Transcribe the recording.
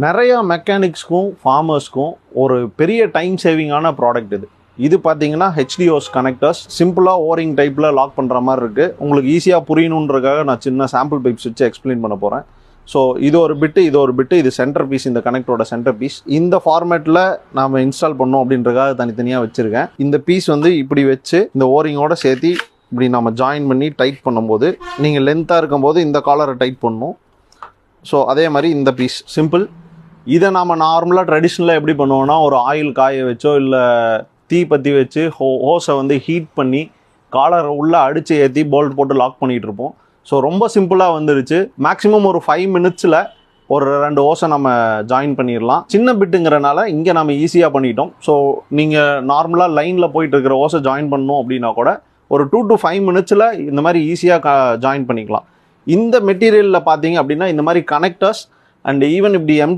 நிறைய மெக்கானிக்ஸ்க்கும் ஃபார்மர்ஸ்க்கும் ஒரு பெரிய டைம் சேவிங்கான ப்ராடக்ட் இது பார்த்தீங்கன்னா ஹெச்டிஓஸ் கனெக்டர்ஸ் சிம்பிளாக ஓரிங் டைப்பில் லாக் பண்ணுற மாதிரி இருக்குது. உங்களுக்கு ஈஸியாக புரியணுன்றதுக்காக நான் சின்ன சாம்பிள் பைப்ஸ் வச்சு எக்ஸ்பிளைன் பண்ண போகிறேன். ஸோ இது ஒரு பிட்டு இது சென்டர் பீஸ், இந்த கனெக்டரோட சென்டர் பீஸ். இந்த ஃபார்மேட்டில் நாம் இன்ஸ்டால் பண்ணோம் அப்படின்றதுக்காக தனித்தனியாக வச்சுருக்கேன். இந்த பீஸ் இப்படி வச்சு இந்த ஓரிங்கோட சேர்த்து இப்படி நம்ம ஜாயின் பண்ணி டைட் பண்ணும்போது நீங்கள் லென்த்தாக இருக்கும்போது இந்த காலரை டைட் பண்ணணும். ஸோ அதே மாதிரி இந்த பீஸ் சிம்பிள். இதை நாம் நார்மலாக ட்ரெடிஷ்னலாக எப்படி பண்ணுவோம்னா ஒரு ஆயில் காய வச்சோ இல்லை தீ பற்றி வச்சு ஹோஸை ஹீட் பண்ணி காலரை உள்ளே அடித்து ஏற்றி போல்ட் போட்டு லாக் பண்ணிகிட்டு இருப்போம். ஸோ ரொம்ப சிம்பிளாக வந்துருச்சு. மேக்ஸிமம் ஒரு 5 மினிட்ஸில் ஒரு 2 ஹோஸை நம்ம ஜாயின் பண்ணிடலாம். சின்ன பிட்டுங்கிறனால இங்கே நம்ம ஈஸியாக பண்ணிட்டோம். ஸோ நீங்கள் நார்மலாக லைனில் போயிட்டு இருக்கிற ஹோஸை ஜாயின் பண்ணணும் அப்படின்னா கூட ஒரு 2 to 5 மினிட்ஸில் இந்த மாதிரி ஈஸியாக ஜாயின் பண்ணிக்கலாம். இந்த மெட்டீரியலில் பார்த்தீங்க அப்படின்னா இந்த மாதிரி கனெக்டர்ஸ் அண்ட் ஈவன் இப்படி